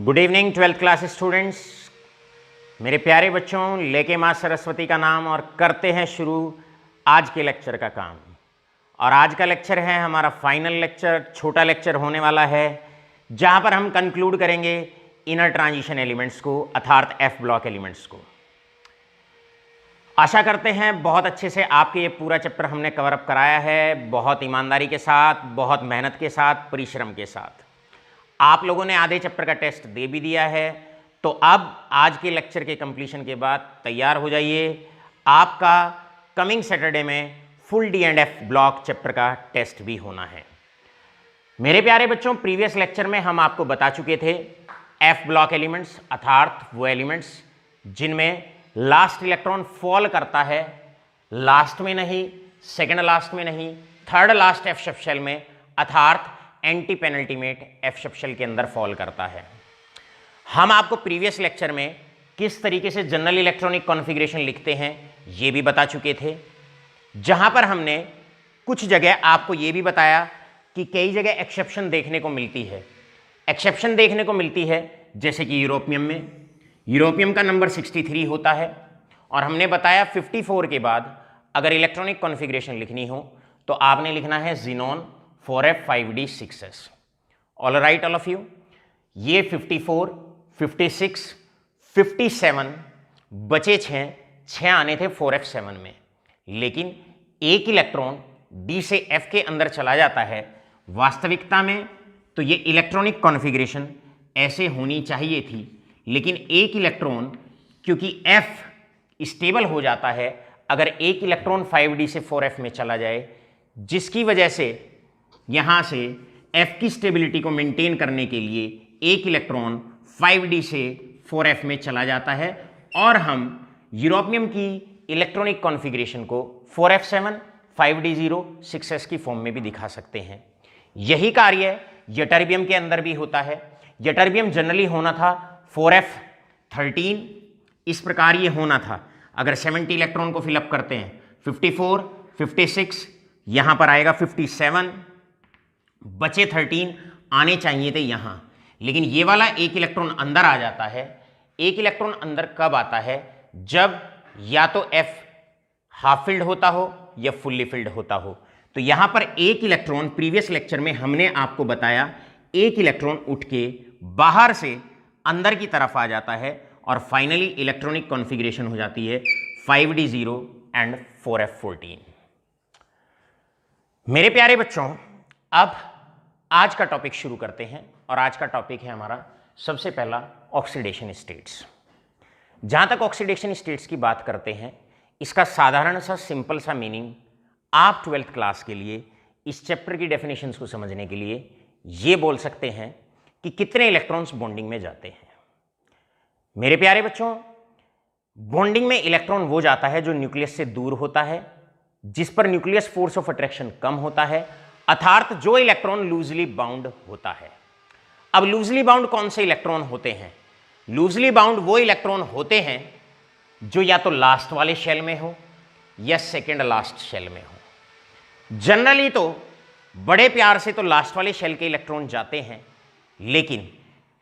Good evening twelfth class students. मेरे प्यारे बच्चों, लेके माँ सरस्वती का नाम और करते हैं शुरू आज के लेक्चर का काम। और आज का लेक्चर है हमारा फाइनल लेक्चर, छोटा लेक्चर होने वाला है, जहाँ पर हम कंक्लूड करेंगे इनर ट्रांजिशन एलिमेंट्स को, अर्थात एफ ब्लॉक एलिमेंट्स को। आशा करते हैं बहुत अच्छे से आपके ये पूरा चैप्टर हमने कवर अप कराया है, बहुत ईमानदारी के साथ, बहुत मेहनत के साथ, परिश्रम के साथ। आप लोगों ने आधे चैप्टर का टेस्ट दे भी दिया है, तो अब आज के लेक्चर के कंप्लीशन के बाद तैयार हो जाइए। आपका कमिंग सैटरडे में full D and F block chapter का टेस्ट भी होना है। मेरे प्यारे बच्चों, प्रीवियस लेक्चर में हम आपको बता चुके थे एफ ब्लॉक एलिमेंट्स अर्थात वो एलिमेंट्स जिनमें लास्ट इलेक्ट्रॉन फॉल करता है, लास्ट में नहीं, सेकेंड लास्ट में नहीं, third last F subshell में, अर्थात antepenultimate F subshell के अंदर फॉल करता है। हम आपको प्रीवियस लेक्चर में किस तरीके से जनरल इलेक्ट्रॉनिक कॉन्फ़िगरेशन लिखते हैं ये भी बता चुके थे, जहां पर हमने कुछ जगह आपको ये भी बताया कि कई जगह एक्सेप्शन देखने को मिलती है। एक्सेप्शन देखने को मिलती है जैसे कि यूरोपियम में, यूरोपियम का नंबर 63 होता है, और हमने बताया 54 के बाद अगर इलेक्ट्रॉनिक कॉन्फ़िगरेशन लिखनी हो तो आपने लिखना है xenon 4f5d6s। All right all of you, ये 54, 56, 57 बचे 6 आने थे 4f7 में, लेकिन एक इलेक्ट्रॉन d से f के अंदर चला जाता है। वास्तविकता में तो ये इलेक्ट्रॉनिक कॉन्फ़िगरेशन ऐसे होनी चाहिए थी, लेकिन एक इलेक्ट्रॉन क्योंकि f स्टेबल हो जाता है अगर एक इलेक्ट्रॉन 5d से 4f में चला जाए, जिसकी वजह से यहां से f की स्टेबिलिटी को मेंटेन करने के लिए एक इलेक्ट्रॉन 5d से 4f में चला जाता है, और हम यूरोपियम की इलेक्ट्रॉनिक कॉन्फ़िगरेशन को 4f7, 5d0, 6s की फॉर्म में भी दिखा सकते हैं। यही कार्य यटर्बियम के अंदर भी होता है। यटर्बियम जनरली होना था 4f13, इस प्रकार ये होना था। अगर 70 इलेक्ट्रॉन को फिलअप करते हैं 54, 56, यहां पर आएगा 57, बचे 13 आने चाहिए थे यहां, लेकिन ये वाला एक इलेक्ट्रॉन अंदर आ जाता है। एक इलेक्ट्रॉन अंदर कब आता है? जब या तो F हाफ फिल्ड होता हो या फुल्ली फिल्ड होता हो। तो यहां पर एक इलेक्ट्रॉन, प्रीवियस लेक्चर में हमने आपको बताया, एक इलेक्ट्रॉन उठ के बाहर से अंदर की तरफ आ जाता है और फाइनली इलेक्ट्रॉनिक कॉन्फ़िगरेशन हो जाती है 5d0 एंड 4f14। मेरे प्यारे बच्चों, अब आज का टॉपिक शुरू करते हैं, और आज का टॉपिक है हमारा सबसे पहला ऑक्सीडेशन स्टेट्स। जहां तक ऑक्सीडेशन स्टेट्स की बात करते हैं, इसका साधारण सा सिंपल सा मीनिंग आप 12th क्लास के लिए इस चैप्टर की डेफिनेशंस को समझने के लिए ये बोल सकते हैं कि कितने इलेक्ट्रॉन्स बॉन्डिंग में जाते हैं। मेरे प्यारे बच्चों, बॉन्डिंग में इलेक्ट्रॉन वो जाता है जो न्यूक्लियस से दूर होता है, जिस पर न्यूक्लियस फोर्स ऑफ अट्रैक्शन कम होता है, अर्थात जो इलेक्ट्रॉन लूजली बाउंड होता है। अब लूजली बाउंड कौन से इलेक्ट्रॉन होते हैं? लूजली बाउंड वो इलेक्ट्रॉन होते हैं जो या तो लास्ट वाले शेल में हो या सेकेंड लास्ट शेल में हो। जनरली तो बड़े प्यार से तो लास्ट वाले शेल के इलेक्ट्रॉन जाते हैं, लेकिन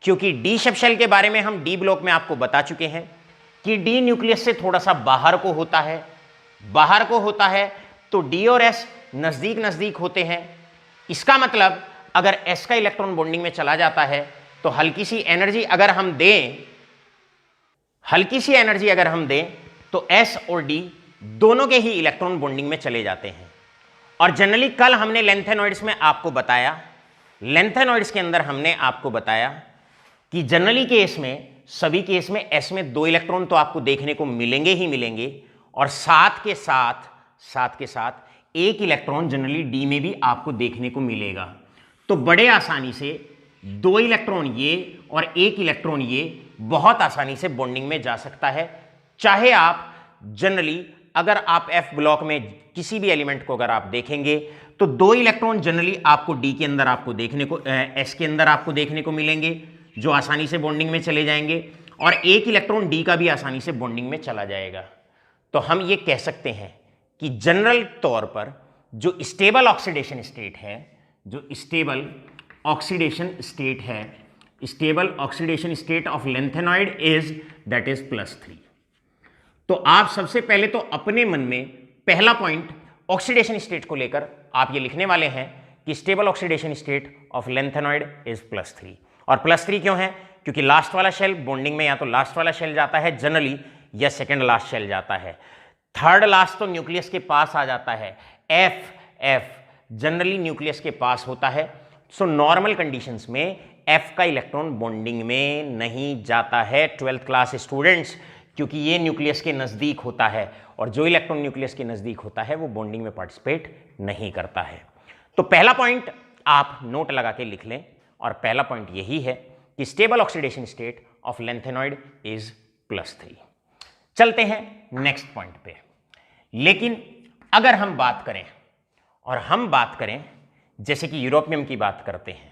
क्योंकि डी सब शेल के बारे में हम डी ब्लॉक में आपको बता चुके हैं कि डी न्यूक्लियस से थोड़ा सा बाहर को होता है, बाहर को होता है तो डी और एस नजदीक नजदीक होते हैं। इसका मतलब अगर एस का इलेक्ट्रॉन बॉन्डिंग में चला जाता है तो हल्की सी एनर्जी अगर हम दें तो एस और डी दोनों के ही इलेक्ट्रॉन बॉन्डिंग में चले जाते हैं। और जनरली कल हमने लेंथेनॉइड्स में आपको बताया, लेंथेनॉइड्स के अंदर हमने आपको बताया कि जनरली केस में, सभी केस में एस में 2 इलेक्ट्रॉन तो आपको देखने को मिलेंगे ही मिलेंगे, और साथ के साथ एक इलेक्ट्रॉन जनरली डी में भी आपको देखने को मिलेगा। तो बड़े आसानी से 2 इलेक्ट्रॉन ये और 1 इलेक्ट्रॉन ये बहुत आसानी से बॉन्डिंग में जा सकता है। चाहे आप जनरली अगर आप एफ ब्लॉक में किसी भी एलिमेंट को अगर आप देखेंगे तो 2 इलेक्ट्रॉन जनरली आपको डी के अंदर आपको देखने को, एस के अंदर आपको देखने को मिलेंगे जो आसानी से बॉन्डिंग में चले जाएंगे, और 1 इलेक्ट्रॉन डी का भी आसानी से बॉन्डिंग में चला जाएगा। तो हम ये कह सकते हैं कि जनरल तौर पर जो स्टेबल ऑक्सीडेशन स्टेट है, stable oxidation state of lanthanoid is that is +3। तो आप सबसे पहले तो अपने मन में पहला पॉइंट ऑक्सीडेशन स्टेट को लेकर आप ये लिखने वाले हैं कि stable oxidation state of lanthanoid is +3। और +3 क्यों है? क्योंकि लास्ट वाला शेल बॉन्डिंग में या तो लास्ट वाला शेल जाता है जनरली, या सेकेंड लास्ट शेल जाता है। थर्ड लास्ट तो न्यूक्लियस के पास आ जाता है, एफ जनरली न्यूक्लियस के पास होता है। सो नॉर्मल कंडीशंस में एफ का इलेक्ट्रॉन बॉन्डिंग में नहीं जाता है 12th क्लास स्टूडेंट्स, क्योंकि ये न्यूक्लियस के नज़दीक होता है, और जो इलेक्ट्रॉन न्यूक्लियस के नज़दीक होता है वो बॉन्डिंग में पार्टिसिपेट नहीं करता है। तो पहला पॉइंट आप नोट लगा के लिख लें, और पहला पॉइंट यही है कि stable oxidation state of lanthanoid is +3। चलते हैं नेक्स्ट पॉइंट पे। लेकिन अगर हम बात करें, और हम बात करें जैसे कि यूरोपियम की बात करते हैं,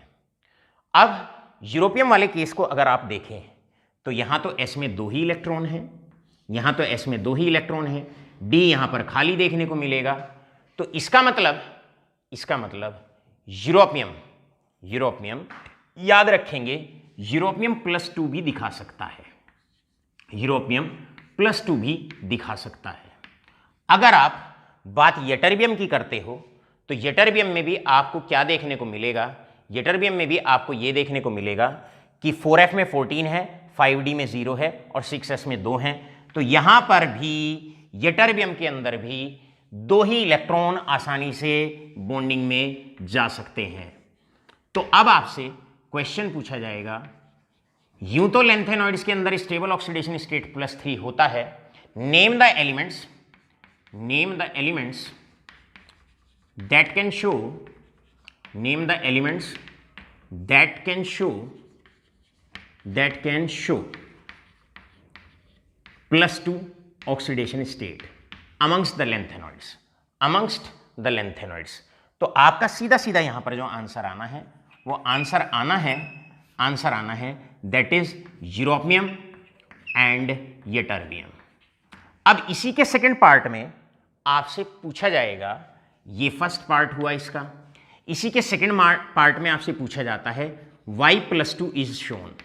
अब यूरोपियम वाले केस को अगर आप देखें तो यहां तो S में 2 ही इलेक्ट्रॉन हैं, यहां तो S में 2 ही इलेक्ट्रॉन हैं, D यहां पर खाली देखने को मिलेगा। तो इसका मतलब यूरोपियम याद रखेंगे, यूरोपियम +2 भी दिखा सकता है, यूरोपियम +2 भी दिखा सकता है। अगर आप बात यटरबियम की करते हो तो यटरबियम में भी आपको क्या देखने को मिलेगा? यटरबियम में भी आपको यह देखने को मिलेगा कि 4f में 14 है, 5d में 0 है और 6s में 2 हैं। तो यहां पर भी यटरबियम के अंदर भी 2 ही इलेक्ट्रॉन आसानी से बॉन्डिंग में जा सकते हैं। तो अब आपसे क्वेश्चन पूछा जाएगा, यूं तो लैंथेनॉइड्स के अंदर स्टेबल ऑक्सीडेशन स्टेट +3 होता है। Name the elements that can show +2 oxidation state amongst the lanthanolids। तो आपका सीधा सीधा यहां पर जो आंसर आना है वो आंसर आना है that is europium and ytterbium. अब इसी के सेकंड पार्ट में आपसे पूछा जाएगा, ये फर्स्ट पार्ट हुआ इसका, इसी के सेकंड पार्ट में आपसे पूछा जाता है वाई +2 इज शोन।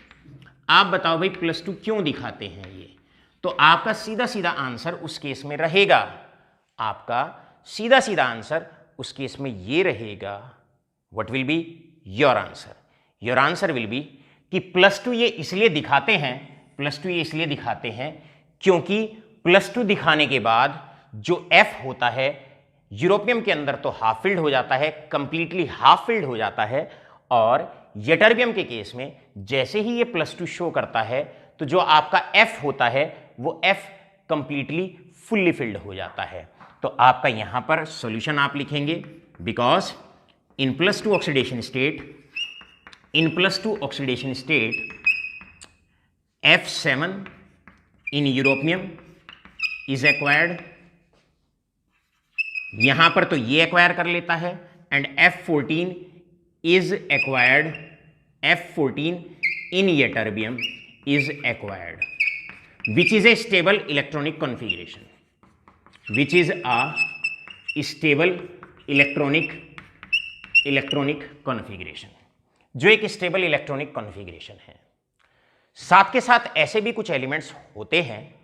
आप बताओ भाई +2 क्यों दिखाते हैं ये? तो आपका सीधा सीधा आंसर उस केस में रहेगा, आपका सीधा सीधा आंसर उस केस में ये रहेगा, what will be your answer? Your answer will be कि +2 ये इसलिए दिखाते हैं क्योंकि +2 दिखाने के बाद जो F होता है यूरोपियम के अंदर तो हाफ फिल्ड हो जाता है, कंप्लीटली हाफ फिल्ड हो जाता है, और यटरबियम के केस में जैसे ही ये +2 शो करता है तो जो आपका F होता है वो F कंप्लीटली फुल्ली फिल्ड हो जाता है। तो आपका यहां पर सॉल्यूशन आप लिखेंगे, because in +2 oxidation state F7 in europium is acquired, यहां पर तो ये एक्वायर कर लेता है, and F14 is acquired, F14 in ytterbium is acquired, which is a stable electronic configuration, जो एक स्टेबल इलेक्ट्रॉनिक कॉन्फ़िगरेशन है। साथ के साथ ऐसे भी कुछ एलिमेंट्स होते हैं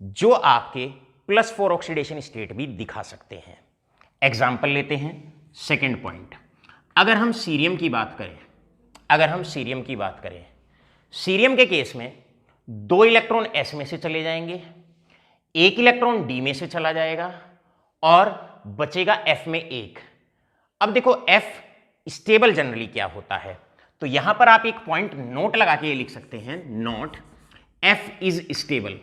जो आपके +4 ऑक्सीडेशन स्टेट भी दिखा सकते हैं। एग्जाम्पल लेते हैं सेकेंड पॉइंट। अगर हम सीरियम की बात करें, सीरियम के केस में 2 इलेक्ट्रॉन S में से चले जाएंगे, 1 इलेक्ट्रॉन D में से चला जाएगा, और बचेगा F में 1। अब देखो F स्टेबल जनरली क्या होता है, तो यहां पर आप एक पॉइंट नोट लगा के लिख सकते हैं, नोट F इज स्टेबल।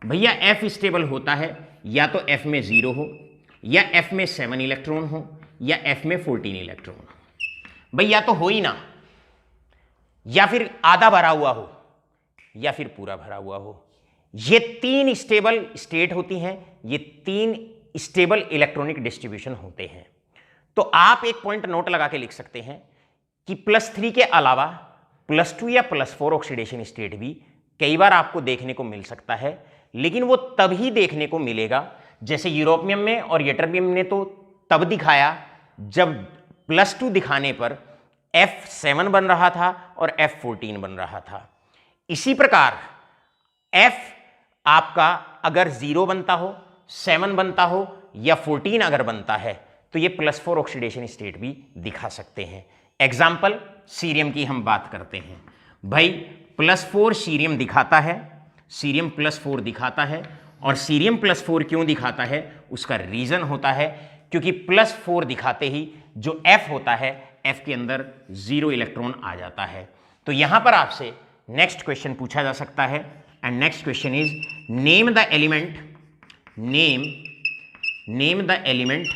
भैया F स्टेबल होता है या तो F में 0 हो, या F में 7 इलेक्ट्रॉन हो, या F में 14 इलेक्ट्रॉन हो। भैया तो हो ही ना, या फिर आधा भरा हुआ हो, या फिर पूरा भरा हुआ हो। ये 3 स्टेबल स्टेट होती हैं, ये 3 स्टेबल इलेक्ट्रॉनिक डिस्ट्रीब्यूशन होते हैं। तो आप एक पॉइंट नोट लगा के लिख सकते हैं कि +3 के अलावा +2 या +4 ऑक्सीडेशन स्टेट भी कई बार आपको देखने को मिल सकता है, लेकिन वो तभी देखने को मिलेगा, जैसे यूरोपियम में और यटरबियम ने तो तब दिखाया जब +2 दिखाने पर F7 बन रहा था और F14 बन रहा था। इसी प्रकार F आपका अगर 0 बनता हो, 7 बनता हो या 14 अगर बनता है तो ये +4 ऑक्सीडेशन स्टेट भी दिखा सकते हैं। एग्जाम्पल सीरियम की हम बात करते हैं। भाई +4 सीरियम दिखाता है, सीरियम +4 दिखाता है, और सीरियम +4 क्यों दिखाता है उसका रीजन होता है क्योंकि +4 दिखाते ही जो F होता है, F के अंदर 0 इलेक्ट्रॉन आ जाता है। तो यहां पर आपसे नेक्स्ट क्वेश्चन पूछा जा सकता है, and next question is name the element, name the element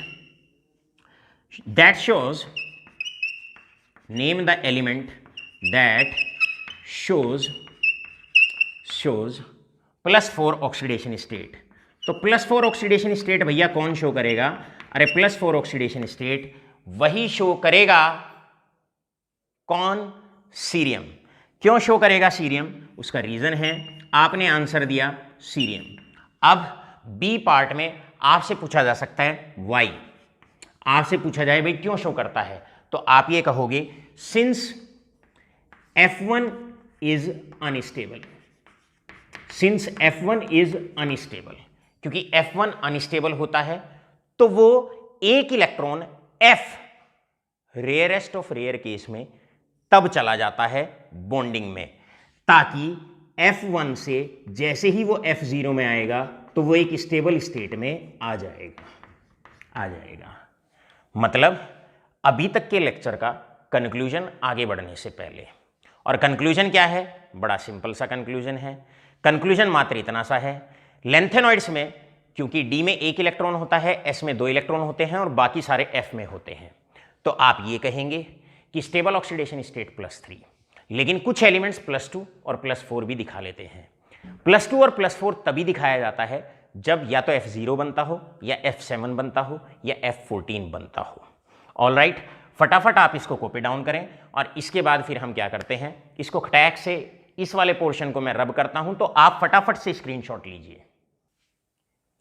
that shows, name the element that shows +4 oxidation state. तो +4 ऑक्सीडेशन स्टेट भैया कौन शो करेगा? अरे +4 ऑक्सीडेशन स्टेट वही शो करेगा, कौन? सीरियम। क्यों शो करेगा सीरियम? उसका रीजन है, आपने आंसर दिया सीरियम। अब बी पार्ट में आपसे पूछा जा सकता है वाई, आपसे पूछा जाए भाई क्यों शो करता है, तो आप ये कहोगे since F1 is unstable, since F1 is unstable, क्योंकि F1 अनस्टेबल होता है तो वो एक electron F rarest of rare case में तब चला जाता है बॉन्डिंग में, ताकि F1 से जैसे ही वो F0 में आएगा तो वो एक स्टेबल स्टेट में आ जाएगा। मतलब अभी तक के लेक्चर का कंक्लूजन आगे बढ़ने से पहले, और कंक्लूजन क्या है? बड़ा सिंपल सा कंक्लूजन है। कंक्लूजन मात्र इतना सा है, लेंथेनॉइड्स में क्योंकि D में एक इलेक्ट्रॉन होता है, S में 2 इलेक्ट्रॉन होते हैं और बाकी सारे F में होते हैं, तो आप ये कहेंगे कि स्टेबल ऑक्सीडेशन स्टेट +3, लेकिन कुछ एलिमेंट्स +2 और +4 भी दिखा लेते हैं। +2 और +4 तभी दिखाया जाता है जब या तो F0 बनता हो या F7 बनता हो या F14 बनता हो। ऑल राइट, फटाफट आप इसको कॉपी डाउन करें, और इसके बाद फिर हम क्या करते हैं, इसको खटैक से इस वाले पोर्शन को मैं रब करता हूं, तो आप फटाफट से स्क्रीनशॉट लीजिए।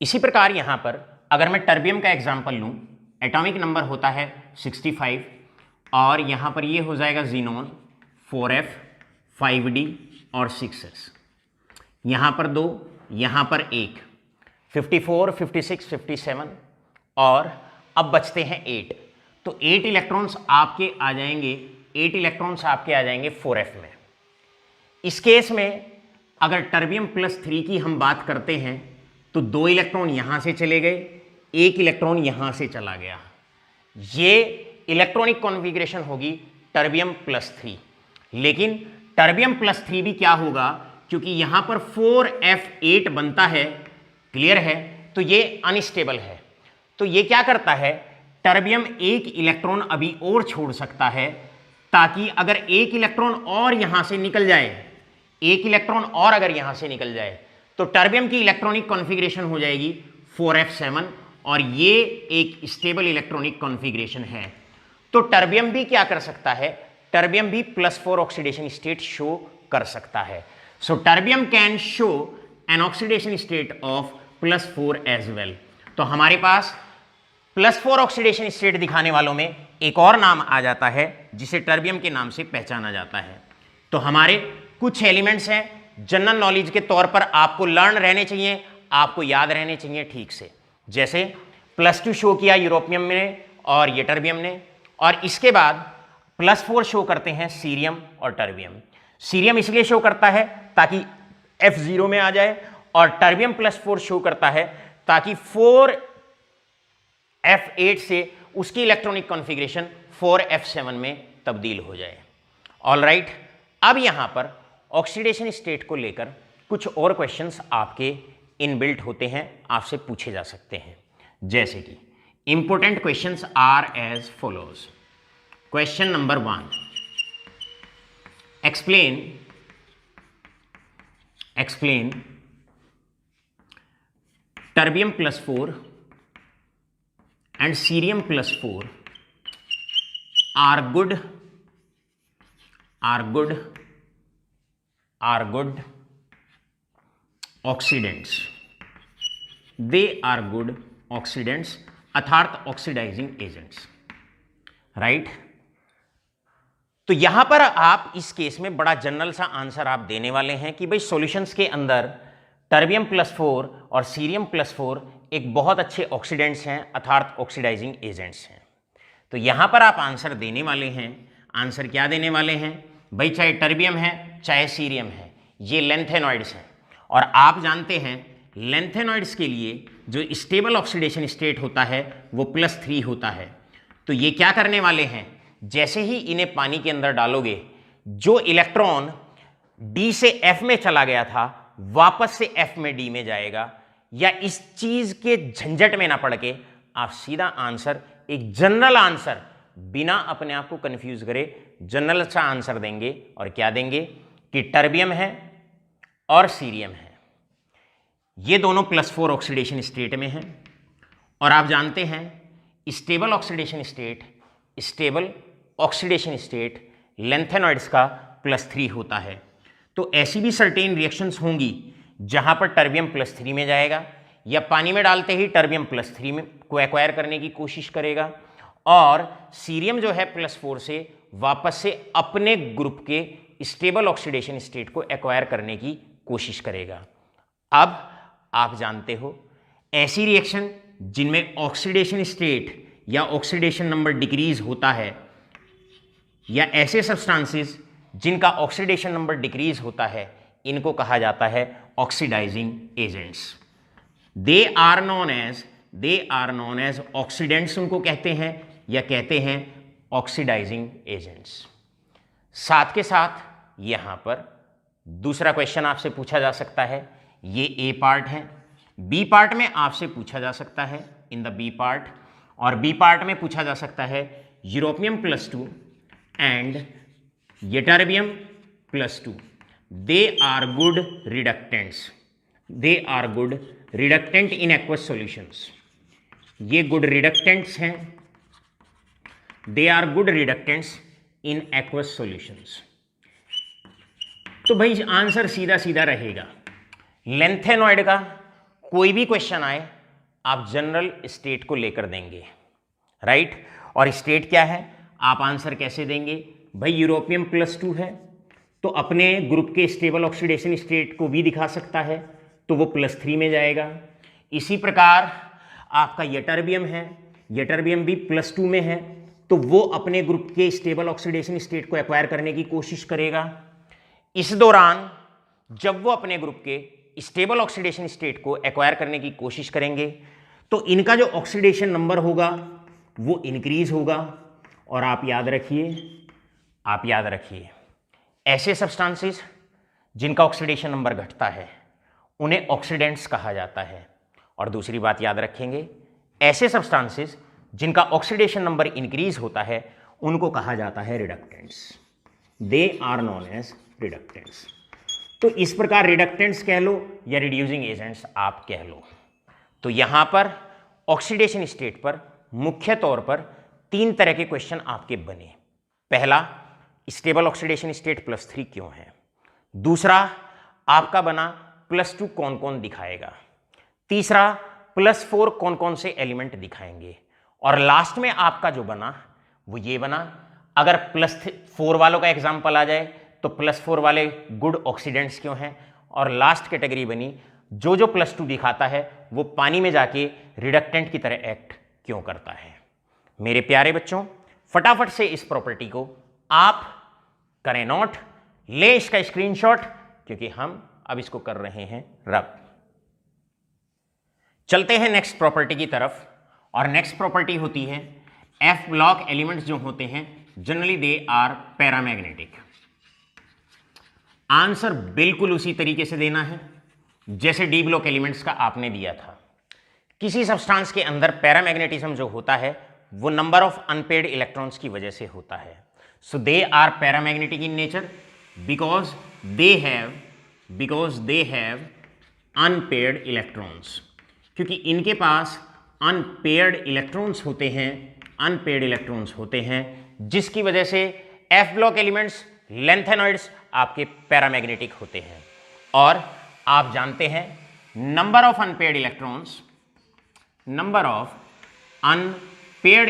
इसी प्रकार यहां पर अगर मैं टर्बियम का एग्जांपल लूं, एटॉमिक नंबर होता है 65, और यहां पर ये हो जाएगा जीनोन 4f 5d और 6s, यहां पर 2, यहां पर 1, 54 56 57, और अब बचते हैं 8, तो 8 इलेक्ट्रॉन्स आपके आ जाएंगे, 8 इलेक्ट्रॉन्स आपके आ जाएंगे 4f में। इस केस में अगर टर्बियम +3 की हम बात करते हैं तो 2 इलेक्ट्रॉन यहां से चले गए, 1 इलेक्ट्रॉन यहां से चला गया, ये इलेक्ट्रॉनिक कॉन्फ़िगरेशन होगी टर्बियम +3। लेकिन टर्बियम +3 भी क्या होगा, क्योंकि यहां पर 4f8 बनता है, क्लियर है, तो ये अनस्टेबल है। तो ये क्या करता है, टर्बियम 1 इलेक्ट्रॉन अभी और छोड़ सकता है, ताकि अगर 1 इलेक्ट्रॉन और यहां से निकल जाए, 1 इलेक्ट्रॉन और अगर यहां से निकल जाए तो टर्बियम की इलेक्ट्रॉनिक कॉन्फ़िगरेशन हो जाएगी 4f7, और ये एक स्टेबल इलेक्ट्रॉनिक कॉन्फ़िगरेशन है। तो टर्बियम भी क्या कर सकता है, टर्बियम भी +4 ऑक्सीडेशन स्टेट शो कर सकता है। So terbium can show an oxidation state of +4 as well. तो हमारे पास +4 ऑक्सीडेशन स्टेट दिखाने वालों में एक और नाम आ जाता है जिसे टर्बियम के नाम से पहचाना जाता है। तो हमारे कुछ एलिमेंट्स हैं, जनरल नॉलेज के तौर पर आपको लर्न रहने चाहिए, आपको याद रहने चाहिए ठीक से, जैसे +2 शो किया यूरोपियम ने और ये टर्बियम ने, और इसके बाद +4 शो करते हैं सीरियम और टर्बियम। सीरियम इसलिए शो करता है ताकि F0 में आ जाए, और टर्बियम +4 शो करता है ताकि 4f8 से उसकी इलेक्ट्रॉनिक कॉन्फ़िगरेशन 4f7 में तब्दील हो जाए। ऑल राइट, अब यहां पर ऑक्सीडेशन स्टेट को लेकर कुछ और क्वेश्चंस आपके इनबिल्ट होते हैं, आपसे पूछे जा सकते हैं, जैसे कि important questions are as follows. Question number 1, explain terbium +4 and cerium +4 are good oxidants. They are good oxidants, अर्थात ऑक्सीडाइजिंग एजेंट्स, राइट। तो यहां पर आप इस केस में बड़ा जनरल सा आंसर आप देने वाले हैं कि भाई सॉल्यूशंस के अंदर टर्बियम+4 और सीरियम+4 एक बहुत अच्छे ऑक्सीडेंट्स हैं, अर्थात ऑक्सीडाइजिंग एजेंट्स हैं। तो यहां पर आप आंसर देने वाले हैं। आंसर क्या देने वाले हैं भाई? चाहे टर्बियम है चाहे सीरियम है, ये लेंथेनॉइड्स हैं। और आप जानते हैं लेंथेनॉइड्स के लिए जो स्टेबल ऑक्सीडेशन स्टेट होता है वो +3 होता है। तो ये क्या करने वाले हैं? जैसे ही इन्हें पानी के अंदर डालोगे, जो इलेक्ट्रॉन D से F में चला गया था वापस से F में D में जाएगा। या इस चीज के झंझट में ना पड़ के आप सीधा आंसर, एक जनरल आंसर, बिना अपने आप को कंफ्यूज करे जनरल सा आंसर देंगे। और क्या देंगे कि टर्बियम है और सीरियम है, ये दोनों +4 ऑक्सीडेशन स्टेट में हैं। और आप जानते हैं स्टेबल ऑक्सीडेशन स्टेट लेंथेनॉइड्स का +3 होता है। तो ऐसी भी सर्टेन रिएक्शंस होंगी जहां पर टर्बियम +3 में जाएगा या पानी में डालते ही टर्बियम +3 में को एक्वायर करने की कोशिश करेगा, और सीरियम जो है +4 से वापस से अपने ग्रुप के स्टेबल ऑक्सीडेशन स्टेट को एक्वायर करने की कोशिश करेगा। अब आप जानते हो ऐसी रिएक्शन जिनमें ऑक्सीडेशन स्टेट या ऑक्सीडेशन नंबर डिक्रीज होता है, या ऐसे सब्सटेंसेस जिनका ऑक्सीडेशन नंबर डिक्रीज होता है, इनको कहा जाता है oxidising agents. They are known as oxidants उनको कहते हैं, या कहते हैं ऑक्सीडाइजिंग एजेंट्स। साथ के साथ यहां पर दूसरा क्वेश्चन आपसे पूछा जा सकता है। ये ए पार्ट है, बी पार्ट में आपसे पूछा जा सकता है इन द बी पार्ट, और बी पार्ट में पूछा जा सकता है europium +2 and ytterbium +2 they are good reductant in aqueous solutions. ये गुड रिडक्टेंट्स हैं, they are good reductants in aqueous solutions. तो भाई आंसर सीधा सीधा रहेगा। लेंथेनॉइड का कोई भी क्वेश्चन आए आप जनरल स्टेट को लेकर देंगे, राइट। और स्टेट क्या है, आप आंसर कैसे देंगे भाई? यूरोपियम +2 है तो अपने ग्रुप के स्टेबल ऑक्सीडेशन स्टेट को भी दिखा सकता है, तो वो +3 में जाएगा। इसी प्रकार आपका यटर्बियम है, यटर्बियम भी +2 में है, तो वो अपने ग्रुप के स्टेबल ऑक्सीडेशन स्टेट को एक्वायर करने की कोशिश करेगा। इस दौरान जब वो अपने ग्रुप के स्टेबल ऑक्सीडेशन स्टेट को एक्वायर करने की कोशिश करेंगे तो इनका जो ऑक्सीडेशन नंबर होगा वो इंक्रीज होगा। और आप याद रखिए ऐसे सब्सटेंसेस जिनका ऑक्सीडेशन नंबर घटता है उन्हें ऑक्सीडेंट्स कहा जाता है। और दूसरी बात याद रखेंगे, ऐसे सब्सटेंसेस जिनका ऑक्सीडेशन नंबर इंक्रीज होता है उनको कहा जाता है reductants. They are known as reductants. तो इस प्रकार रिडक्टेंट्स कह लो या रिड्यूसिंग एजेंट्स आप कह लो। तो यहां पर ऑक्सीडेशन स्टेट पर मुख्य तौर पर 3 तरह के क्वेश्चन आपके बने। पहला, स्टेबल ऑक्सीडेशन स्टेट +3 क्यों है? दूसरा, आपका बना +2 कौन कौन दिखाएगा? तीसरा, +4 कौन कौन से एलिमेंट दिखाएंगे? और लास्ट में आपका जो बना वो ये बना, अगर +4 वालों का एग्जाम्पल आ जाए तो +4 वाले गुड ऑक्सीडेंट्स क्यों हैं? और लास्ट कैटेगरी बनी जो +2 दिखाता है वो पानी में जाके रिडक्टेंट की तरह एक्ट क्यों करता है। मेरे प्यारे बच्चों, फटाफट से इस प्रॉपर्टी को आप करें नोट, ले इसका स्क्रीनशॉट, क्योंकि हम अब इसको कर रहे हैं रब। चलते हैं नेक्स्ट प्रॉपर्टी की तरफ। और नेक्स्ट प्रॉपर्टी होती है F ब्लॉक एलिमेंट्स जो होते हैं generally they are paramagnetic. Answer बिल्कुल उसी तरीके से देना है जैसे डी ब्लॉक एलिमेंट्स का आपने दिया था। किसी सब्सटेंस के अंदर पैरामैग्नेटिज्म जो होता है वो नंबर ऑफ अनपेयर्ड इलेक्ट्रॉन्स की वजह से होता है। So they are paramagnetic in nature because they have unpaired electrons, क्योंकि इनके पास अनपेयर्ड इलेक्ट्रॉन्स होते हैं, जिसकी वजह से एफ ब्लॉक एलिमेंट्स लेंथेनॉइड्स आपके पैरामैग्नेटिक होते हैं। और आप जानते हैं number of unpaired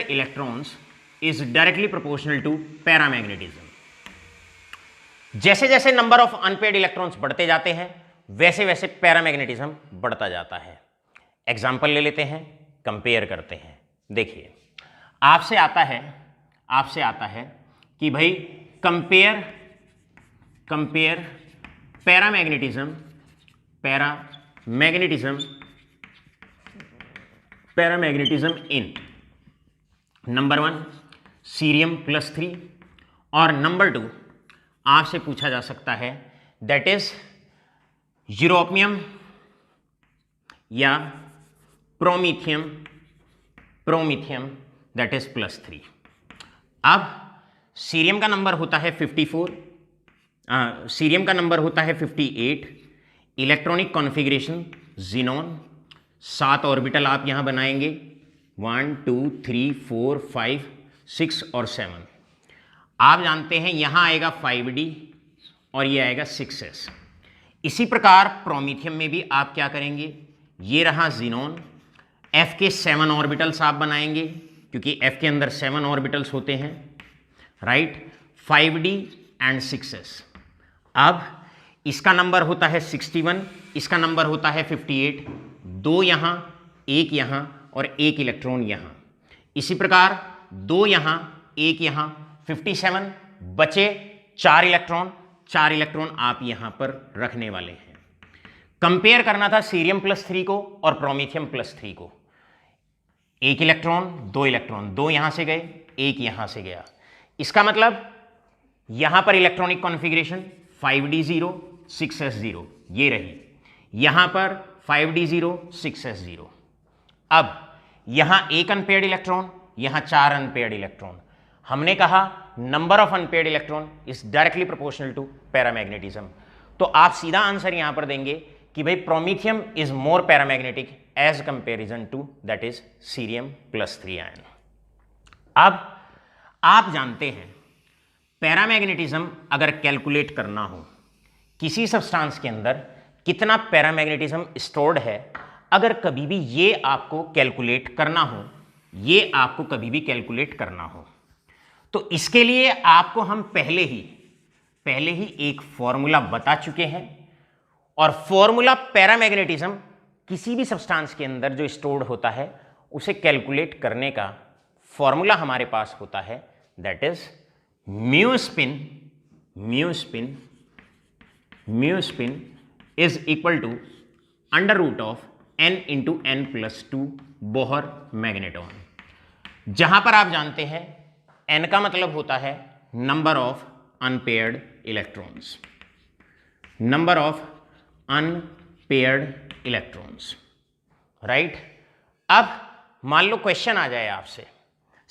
electrons is directly proportional to paramagnetism. जैसे जैसे नंबर ऑफ अनपेयर्ड इलेक्ट्रॉन्स बढ़ते जाते हैं वैसे वैसे पैरामैग्नेटिज्म बढ़ता जाता है। एग्जाम्पल ले लेते हैं, कंपेयर करते हैं। देखिए, आपसे आता है कि भाई कंपेयर पैरामैग्नेटिज्म इन नंबर 1 सीरियम +3 और नंबर 2 आपसे पूछा जा सकता है दैट इज यूरोपियम या प्रोमीथियम दैट इज +3। अब सीरियम का नंबर होता है 54, सीरियम का नंबर होता है 58, इलेक्ट्रॉनिक कॉन्फ़िगरेशन ज़ीनॉन, 7 ऑर्बिटल आप यहां बनाएंगे 1 2 3 4 5 6 और 7। आप जानते हैं यहां आएगा 5d और ये आएगा 6s। इसी प्रकार प्रोमीथियम में भी आप क्या करेंगे, ये रहा ज़ीनॉन, f के 7 ऑर्बिटल्स आप बनाएंगे क्योंकि f के अंदर 7 ऑर्बिटल्स होते हैं, राइट, 5d एंड 6s। अब इसका नंबर होता है 61, इसका नंबर होता है 58, 2 यहां, 1 यहां और 1 इलेक्ट्रॉन यहां। इसी प्रकार 2 यहां, 1 यहां, 57, बचे 4 इलेक्ट्रॉन आप यहां पर रखने वाले हैं। कंपेयर करना था सीरियम +3 को और प्रोमीथियम +3 को। 1 इलेक्ट्रॉन 2 इलेक्ट्रॉन, 2 यहां से गए, 1 यहां से गया। इसका मतलब यहां पर इलेक्ट्रॉनिक कॉन्फ़िगरेशन 5d0 6s0 ये रही, यहां पर 5d0 6s0। अब यहां 1 अनपेयर्ड इलेक्ट्रॉन, यहां 4 अनपेयर्ड इलेक्ट्रॉन। हमने कहा number of unpaired electron is directly proportional to paramagnetism. तो आप सीधा आंसर यहां पर देंगे कि भाई promethium is more paramagnetic as comparison to that is cerium +3 ion. अब आप जानते हैं पैरामैग्नेटिज्म अगर कैलकुलेट करना हो, किसी सब्सटेंस के अंदर कितना पैरामैग्नेटिज्म स्टोर्ड है, अगर कभी भी ये आपको कैलकुलेट करना हो तो इसके लिए आपको हम पहले ही एक फॉर्मूला बता चुके हैं। और फॉर्मूला पैरामैग्नेटिज्म किसी भी सब्सटेंस के अंदर जो स्टोर्ड होता है उसे कैलकुलेट करने का फॉर्मूला हमारे पास होता है that is mu spin is equal to √n × n+2 Bohr magneton. जहां पर आप जानते हैं n का मतलब होता है number of unpaired electrons, right. अब मान लो क्वेश्चन आ जाए आपसे,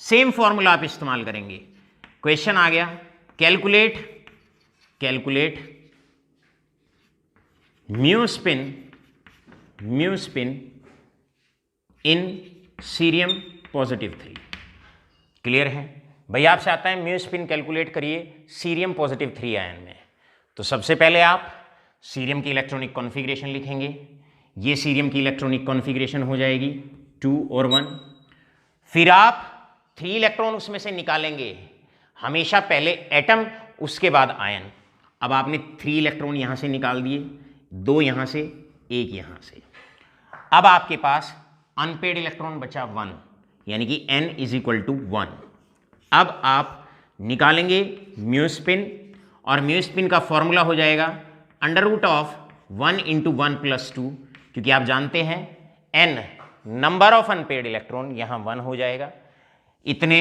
सेम फॉर्मूला आप इस्तेमाल करेंगे। क्वेश्चन आ गया, calculate mu spin in cerium +3। Clear है भाई? आपसे आता है म्यू स्पिन कैलकुलेट करिए सीरियम +3 आयन में। तो सबसे पहले आप सीरियम की इलेक्ट्रॉनिक कॉन्फ़िगरेशन लिखेंगे। ये सीरियम की इलेक्ट्रॉनिक कॉन्फ़िगरेशन हो जाएगी 2 और 1। फिर आप 3 इलेक्ट्रॉन उसमें से निकालेंगे, हमेशा पहले एटम उसके बाद आयन। अब आपने 3 इलेक्ट्रॉन यहां से निकाल दिए, 2 यहां से, 1 यहां से। अब आपके पास अनपेयर्ड इलेक्ट्रॉन बचा 1, यानी कि n = 1। अब आप निकालेंगे म्यू स्पिन, और म्यू स्पिन का फॉर्मूला हो जाएगा √1 × 1+2, क्योंकि आप जानते हैं n number of unpaired electron, यहां 1 हो जाएगा। इतने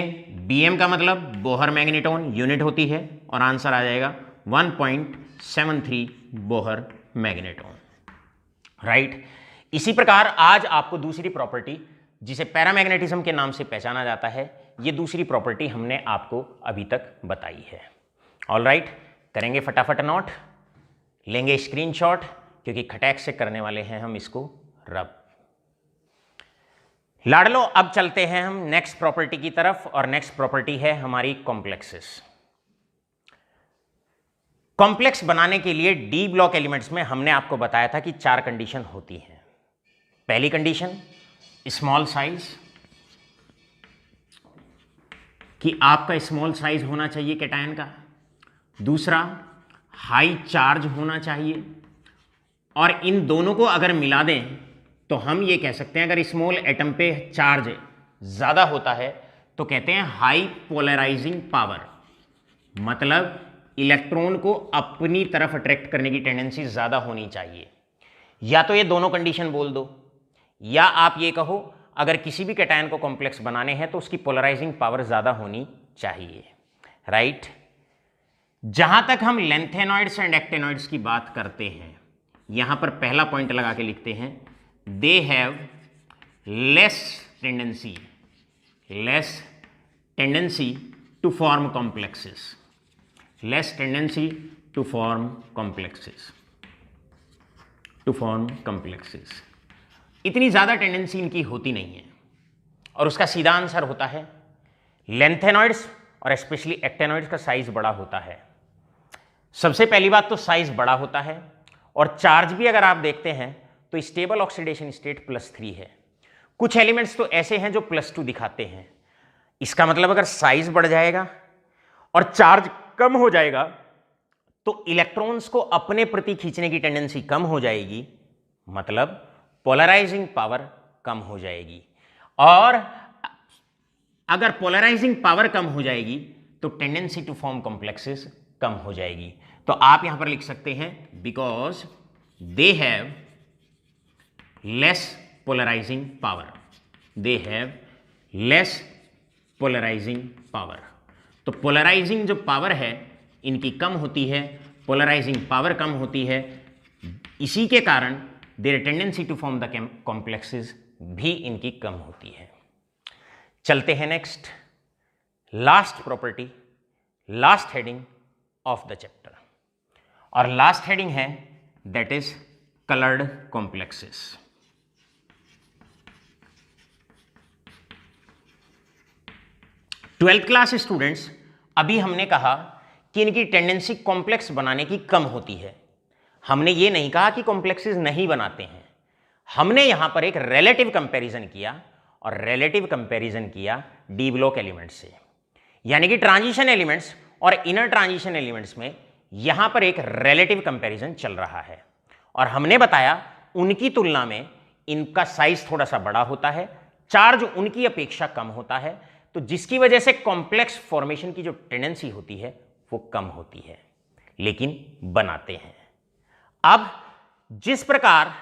bm का मतलब बोहर मैग्नेटॉन यूनिट होती है, और आंसर आ जाएगा 1.73 बोहर मैग्नेटॉन, राइट। इसी प्रकार आज आपको दूसरी प्रॉपर्टी जिसे पैरामैग्नेटिज्म के नाम से पहचाना जाता है, ये दूसरी प्रॉपर्टी हमने आपको अभी तक बताई है। ऑल राइट, करेंगे फटाफट नोट, लेंगे स्क्रीनशॉट, क्योंकि खटैक से करने वाले हैं हम इसको रब। लाडलो, अब चलते हैं हम नेक्स्ट प्रॉपर्टी की तरफ, और नेक्स्ट प्रॉपर्टी है हमारी कॉम्प्लेक्सेस। कॉम्प्लेक्स बनाने के लिए डी ब्लॉक एलिमेंट्स में हमने आपको बताया था कि 4 कंडीशन होती हैं। पहली कंडीशन स्मॉल साइज, कि आपका स्मॉल साइज होना चाहिए कैटायन का। दूसरा हाई चार्ज होना चाहिए, और इन दोनों को अगर मिला दें तो हम ये कह सकते हैं अगर स्मॉल एटम पे चार्ज ज़्यादा होता है तो कहते हैं हाई पोलराइजिंग पावर, मतलब इलेक्ट्रॉन को अपनी तरफ अट्रैक्ट करने की टेंडेंसी ज़्यादा होनी चाहिए। या तो ये दोनों कंडीशन बोल दो, या आप ये कहो अगर किसी भी कैटायन को कॉम्प्लेक्स बनाने हैं तो उसकी पोलराइजिंग पावर ज़्यादा होनी चाहिए, राइट। जहां तक हम लेंथेनॉइड्स एंड एक्टेनॉइड्स की बात करते हैं, यहां पर पहला पॉइंट लगा के लिखते हैं, they have less tendency to form complexes, less tendency to form complexes, इतनी ज़्यादा टेंडेंसी इनकी होती नहीं है। और उसका सीधा आंसर होता है लेंथेनॉइड्स और स्पेशली एक्टेनॉइड्स का साइज बड़ा होता है। सबसे पहली बात तो साइज बड़ा होता है, और चार्ज भी अगर आप देखते हैं तो स्टेबल ऑक्सीडेशन स्टेट +3 है। कुछ एलिमेंट्स तो ऐसे हैं जो +2 दिखाते हैं। इसका मतलब अगर साइज बढ़ जाएगा और चार्ज कम हो जाएगा तो इलेक्ट्रॉन्स को अपने प्रति खींचने की टेंडेंसी कम हो जाएगी, मतलब पोलराइजिंग पावर कम हो जाएगी। और अगर पोलराइजिंग पावर कम हो जाएगी तो टेंडेंसी टू फॉर्म कॉम्प्लेक्सेस कम हो जाएगी। तो आप यहां पर लिख सकते हैं because they have less polarising power, they have less polarising power. तो पोलराइजिंग जो पावर है इनकी कम होती है, पोलराइजिंग पावर कम होती है, इसी के कारण their tendency to form the complexes भी इनकी कम होती है। चलते हैं next, last property, last heading of the chapter, और लास्ट हेडिंग है that is coloured complexes. Twelfth class students, अभी हमने कहा कि इनकी टेंडेंसी कॉम्प्लेक्स बनाने की कम होती है। हमने ये नहीं कहा कि कॉम्प्लेक्सेस नहीं बनाते हैं। हमने यहां पर एक रिलेटिव कंपैरिजन किया, और रिलेटिव कंपैरिजन किया डी ब्लॉक एलिमेंट्स से, यानी कि ट्रांजिशन एलिमेंट्स और इनर ट्रांजिशन एलिमेंट्स में यहां पर एक रिलेटिव कंपैरिजन चल रहा है। और हमने बताया उनकी तुलना में इनका साइज थोड़ा सा बड़ा होता है, चार्ज उनकी अपेक्षा कम होता है, तो जिसकी वजह से कॉम्प्लेक्स फॉर्मेशन की जो टेंडेंसी होती है वो कम होती है, लेकिन बनाते हैं। अब जिस प्रकार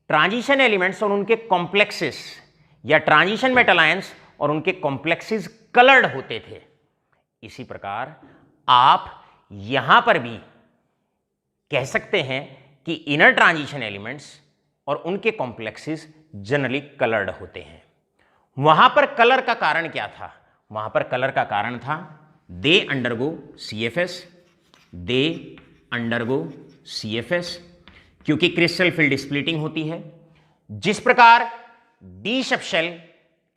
ट्रांजिशन एलिमेंट्स और उनके कॉम्प्लेक्सेस या ट्रांजिशन मेटल आयंस और उनके कॉम्प्लेक्सेस कलर्ड होते थे, इसी प्रकार आप यहां पर भी कह सकते हैं कि इनर ट्रांजिशन एलिमेंट्स और उनके कॉम्प्लेक्सेस जनरली कलर्ड होते हैं। वहां पर कलर का कारण क्या था? वहां पर कलर का कारण था दे अंडरगो CFS, क्योंकि क्रिस्टल फील्ड स्प्लिटिंग होती है। जिस प्रकार डी सबशेल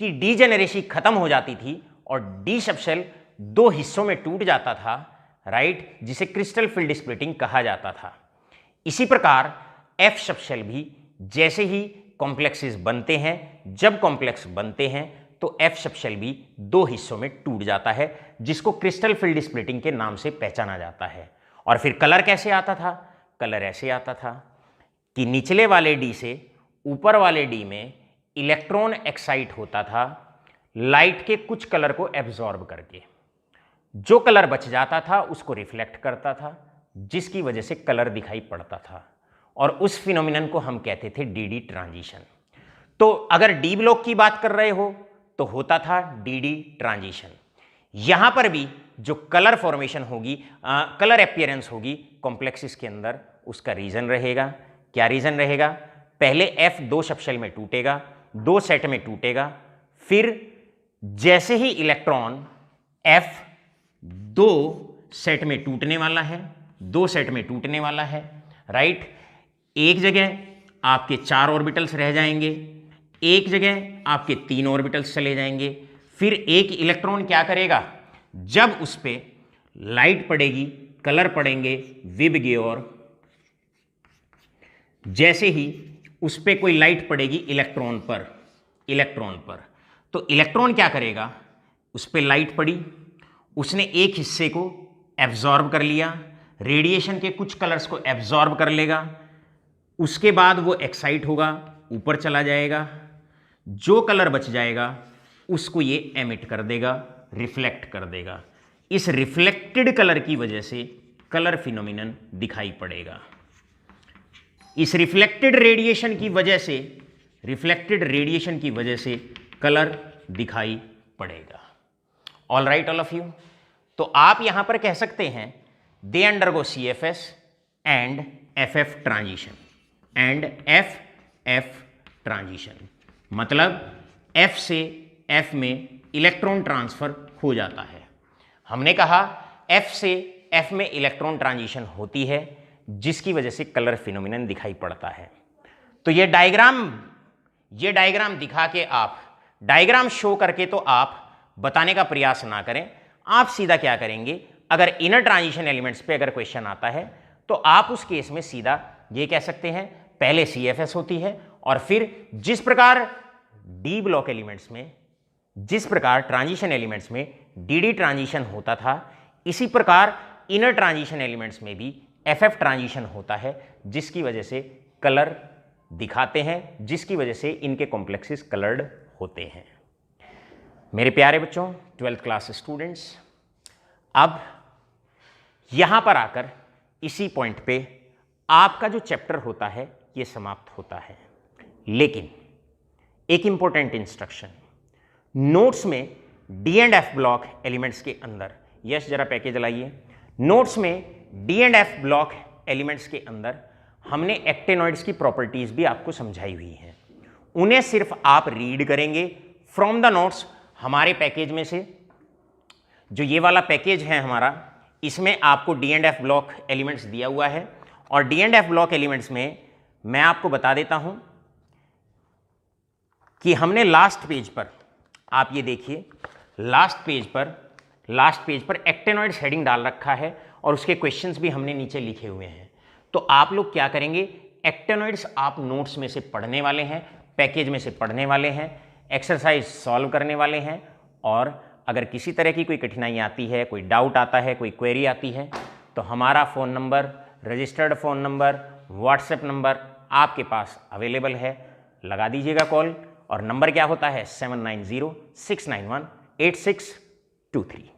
की डीजेनेरेसी खत्म हो जाती थी और डी सबशेल दो हिस्सों में टूट जाता था, राइट, जिसे क्रिस्टल फील्ड स्प्लिटिंग कहा जाता था। इसी प्रकार एफ सबशेल भी जैसे ही कॉम्प्लेक्सेस बनते हैं, जब कॉम्प्लेक्स बनते हैं तो एफ सबशेल भी दो हिस्सों में टूट जाता है, जिसको क्रिस्टल फील्ड स्प्लिटिंग के नाम से पहचाना जाता है। और फिर कलर कैसे आता था? कलर ऐसे आता था कि निचले वाले डी से ऊपर वाले डी में इलेक्ट्रॉन एक्साइट होता था लाइट के कुछ कलर को एब्जॉर्ब करके, जो कलर बच जाता था उसको रिफ्लेक्ट करता था, जिसकी वजह से कलर दिखाई पड़ता था, और उस फिनोमिनन को हम कहते थे डीडी ट्रांजिशन। तो अगर डी ब्लॉक की बात कर रहे हो तो होता था डीडी ट्रांजिशन। यहां पर भी जो कलर फॉर्मेशन होगी, कलर अपीयरेंस होगी कॉम्प्लेक्सेस के अंदर, उसका रीजन रहेगा। क्या रीजन रहेगा? पहले एफ दो सबशेल में टूटेगा, दो सेट में टूटेगा, फिर जैसे ही इलेक्ट्रॉन एफ दो सेट में टूटने वाला है, दो सेट में टूटने वाला है, राइट, एक जगह आपके 4 ऑर्बिटल्स रह जाएंगे, एक जगह आपके 3 ऑर्बिटल्स चले जाएंगे। फिर एक इलेक्ट्रॉन क्या करेगा? जब उस पे लाइट पड़ेगी, कलर पड़ेंगे विब और जैसे ही उस पे कोई लाइट पड़ेगी इलेक्ट्रॉन पर, तो इलेक्ट्रॉन क्या करेगा? उस पे लाइट पड़ी, उसने एक हिस्से को एब्जॉर्ब कर लिया, रेडिएशन के कुछ कलर्स को एब्जॉर्ब कर लेगा, उसके बाद वो एक्साइट होगा, ऊपर चला जाएगा, जो कलर बच जाएगा उसको ये एमिट कर देगा, रिफ्लेक्ट कर देगा। इस रिफ्लेक्टेड कलर की वजह से कलर फिनोमिनन दिखाई पड़ेगा। इस रिफ्लेक्टेड रेडिएशन की वजह से कलर दिखाई पड़ेगा। All right all of you. तो आप यहां पर कह सकते हैं they undergo CFS and FF transition, मतलब F से F में इलेक्ट्रॉन ट्रांसफर हो जाता है। हमने कहा F से F में इलेक्ट्रॉन ट्रांजिशन होती है जिसकी वजह से कलर फिनोमिनन दिखाई पड़ता है। तो ये डायग्राम दिखा के आप, डायग्राम शो करके तो आप बताने का प्रयास ना करें। आप सीधा क्या करेंगे, अगर इनर ट्रांजिशन एलिमेंट्स पे अगर क्वेश्चन आता है तो आप उस केस में सीधा ये कह सकते हैं पहले CFS होती है और फिर जिस प्रकार डी ब्लॉक एलिमेंट्स में, जिस प्रकार ट्रांजिशन एलिमेंट्स में DD ट्रांजिशन होता था, इसी प्रकार इनर ट्रांजिशन एलिमेंट्स में भी FF ट्रांजिशन होता है जिसकी वजह से कलर दिखाते हैं, जिसकी वजह से इनके कॉम्प्लेक्सेस कलर्ड होते हैं। मेरे प्यारे बच्चों, 12th क्लास स्टूडेंट्स, अब यहां पर आकर इसी पॉइंट पे आपका जो चैप्टर होता है ये समाप्त होता है। लेकिन एक इंपॉर्टेंट इंस्ट्रक्शन, नोट्स में D and F block elements के अंदर, यश जरा पैकेज लाइए, नोट्स में D and F block elements के अंदर हमने एक्टेनॉइड्स की प्रॉपर्टीज भी आपको समझाई हुई हैं। उन्हें सिर्फ आप रीड करेंगे फ्रॉम द नोट्स। हमारे पैकेज में से जो ये वाला पैकेज है हमारा, इसमें आपको D and F block elements दिया हुआ है और D and F block elements में मैं आपको बता देता हूं कि हमने लास्ट पेज पर, आप ये देखिए, लास्ट पेज पर एक्टेनॉइड्स हेडिंग डाल रखा है और उसके क्वेश्चंस भी हमने नीचे लिखे हुए हैं। तो आप लोग क्या करेंगे, एक्टेनॉइड्स आप नोट्स में से पढ़ने वाले हैं, पैकेज में से पढ़ने वाले हैं, एक्सरसाइज सॉल्व करने वाले हैं, और अगर किसी तरह की कोई कठिनाई आती है, कोई डाउट आता है, कोई क्वेरी आती है, तो हमारा phone number, registered phone number, WhatsApp number आपके पास अवेलेबल है, लगा दीजिएगा कॉल। और नंबर क्या होता है 7906918623।